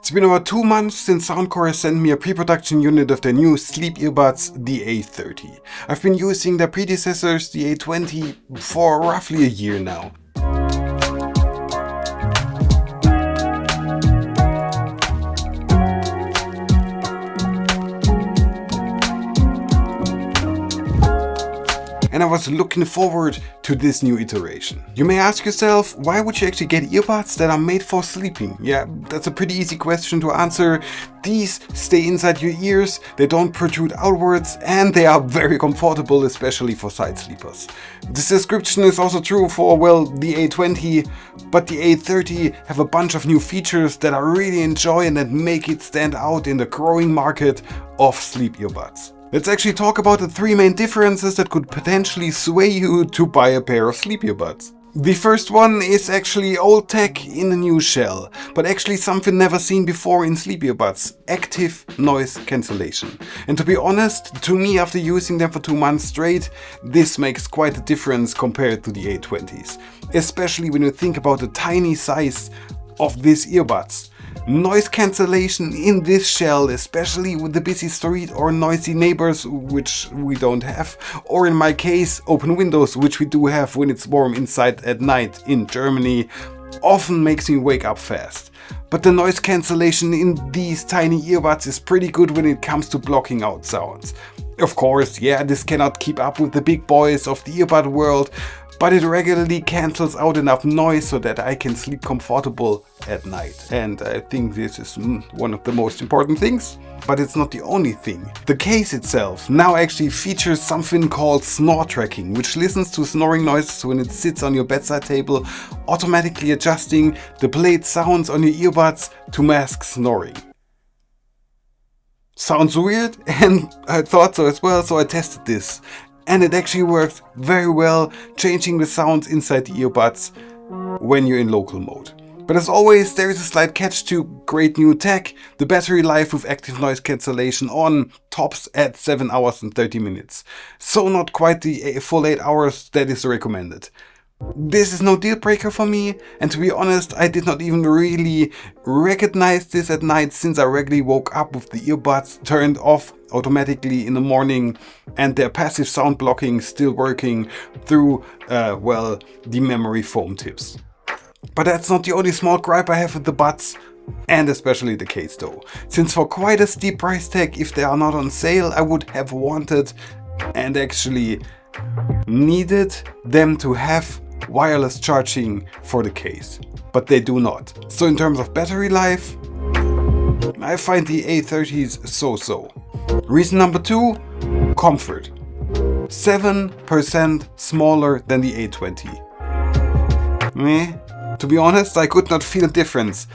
It's been about 2 months since Soundcore sent me a pre-production unit of their new sleep earbuds, the A30. I've been using their predecessors, the A20, for roughly a year now. And I was looking forward to this new iteration. You may ask yourself, why would you actually get earbuds that are made for sleeping? Yeah, that's a pretty easy question to answer. These stay inside your ears, they don't protrude outwards, and they are very comfortable, especially for side sleepers. This description is also true for, well, the A20, but the A30 have a bunch of new features that I really enjoy and that make it stand out in the growing market of sleep earbuds. Let's actually talk about the 3 main differences that could potentially sway you to buy a pair of sleep earbuds. The first one is actually old tech in a new shell, but actually something never seen before in sleep earbuds: active noise cancellation. And to be honest, to me, after using them for 2 months straight, this makes quite a difference compared to the A20s. Especially when you think about the tiny size of these earbuds. Noise cancellation in this shell, especially with the busy street or noisy neighbors, which we don't have, or in my case, open windows, which we do have when it's warm inside at night in Germany, often makes me wake up fast. But the noise cancellation in these tiny earbuds is pretty good when it comes to blocking out sounds. Of course, yeah, this cannot keep up with the big boys of the earbud world, but it regularly cancels out enough noise so that I can sleep comfortable at night. And I think this is one of the most important things. But it's not the only thing. The case itself now actually features something called snore tracking, which listens to snoring noises when it sits on your bedside table, automatically adjusting the played sounds on your earbuds to mask snoring. Sounds weird, and I thought so as well, so I tested this. And it actually works very well, changing the sounds inside the earbuds when you're in local mode. But as always, there is a slight catch to great new tech. The battery life with active noise cancellation on tops at 7 hours and 30 minutes. So not quite the full 8 hours that is recommended. This is no deal breaker for me, and to be honest, I did not even really recognize this at night, since I regularly woke up with the earbuds turned off automatically in the morning and their passive sound blocking still working through, the memory foam tips. But that's not the only small gripe I have with the buds, and especially the case though. Since for quite a steep price tag, if they are not on sale, I would have wanted and actually needed them to have wireless charging for the case, but they do not. So in terms of battery life, I find the A30s so-so. Reason number 2, comfort. 7% smaller than the A20. To be honest, I could not feel a difference,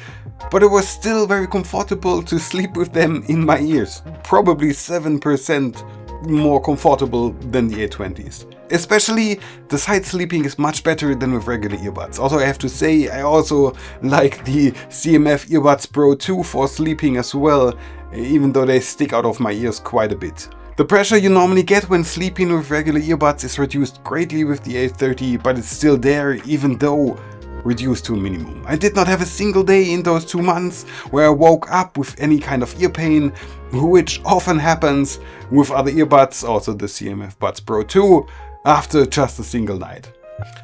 but it was still very comfortable to sleep with them in my ears. Probably 7% more comfortable than the A20s. Especially the side sleeping is much better than with regular earbuds. Also, I have to say, I also like the CMF Earbuds Pro 2 for sleeping as well, even though they stick out of my ears quite a bit. The pressure you normally get when sleeping with regular earbuds is reduced greatly with the A30, but it's still there, even though reduced to a minimum. I did not have a single day in those 2 months where I woke up with any kind of ear pain, which often happens with other earbuds, also the CMF Buds Pro 2, after just a single night.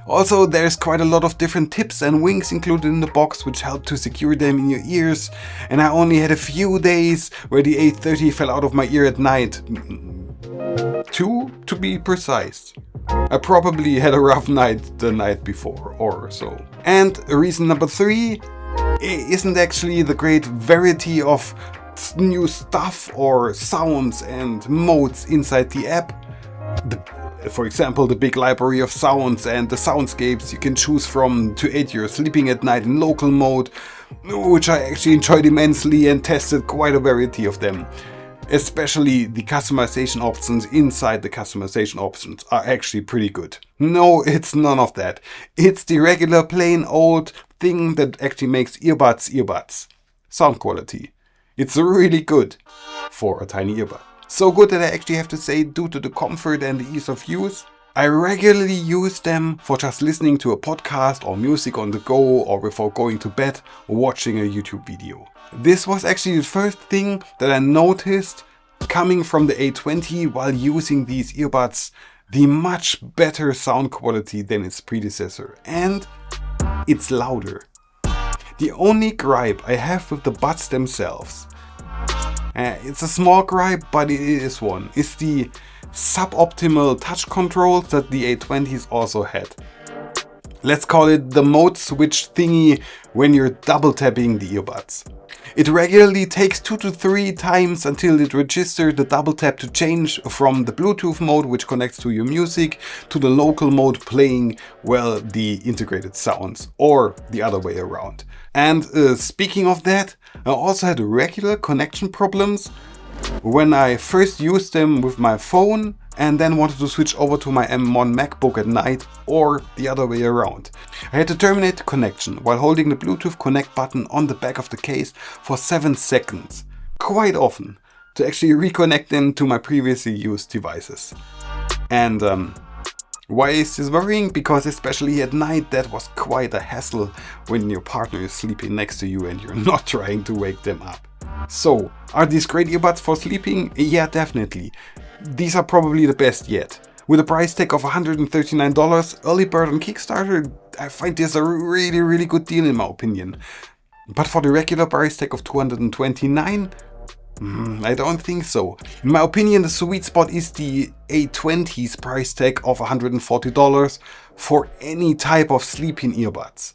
Also, there's quite a lot of different tips and wings included in the box, which help to secure them in your ears, and I only had a few days where the A30 fell out of my ear at night. 2 to be precise. I probably had a rough night the night before or so. And reason number 3 isn't actually the great variety of new stuff or sounds and modes inside the app. For example, the big library of sounds and the soundscapes you can choose from to aid your sleeping at night in local mode, which I actually enjoyed immensely and tested quite a variety of them. Especially the customization options inside the customization options are actually pretty good. No, it's none of that. It's the regular plain old thing that actually makes earbuds earbuds. Sound quality. It's really good for a tiny earbud. So good that I actually have to say, due to the comfort and the ease of use, I regularly use them for just listening to a podcast or music on the go, or before going to bed or watching a YouTube video. This was actually the first thing that I noticed coming from the A20 while using these earbuds, the much better sound quality than its predecessor, and it's louder. The only gripe I have with the buds themselves, it's a small gripe, but it is one, is the suboptimal touch controls that the A20s also had. Let's call it the mode switch thingy when you're double tapping the earbuds. It regularly takes 2 to 3 times until it registers the double tap to change from the Bluetooth mode, which connects to your music, to the local mode playing, well, the integrated sounds, or the other way around. And speaking of that, I also had regular connection problems when I first used them with my phone and then wanted to switch over to my M1 MacBook at night, or the other way around. I had to terminate the connection while holding the Bluetooth connect button on the back of the case for 7 seconds, quite often, to actually reconnect them to my previously used devices. And why is this worrying? Because especially at night that was quite a hassle when your partner is sleeping next to you and you're not trying to wake them up. So, are these great earbuds for sleeping? Yeah, definitely. These are probably the best yet. With a price tag of $139, early bird on Kickstarter, I find this a really good deal in my opinion. But for the regular price tag of $229, I don't think so. In my opinion, the sweet spot is the A20's price tag of $140 for any type of sleeping earbuds.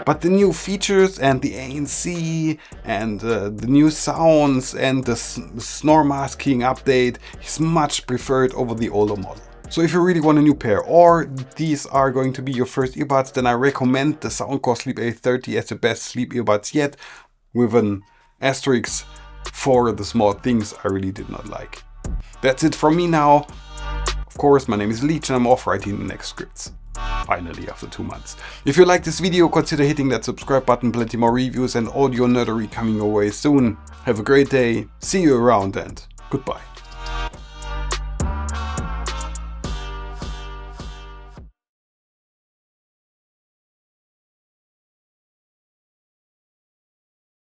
But the new features and the ANC and the new sounds and the snore masking update is much preferred over the older model. So if you really want a new pair, or these are going to be your first earbuds, then I recommend the Soundcore Sleep A30 as the best sleep earbuds yet, with an asterisk for the small things I really did not like. That's it from me now. Of course, my name is Leech and I'm off writing the next scripts. Finally, after 2 months. If you like this video, consider hitting that subscribe button. Plenty more reviews and audio nerdery coming your way soon. Have a great day, see you around, and goodbye.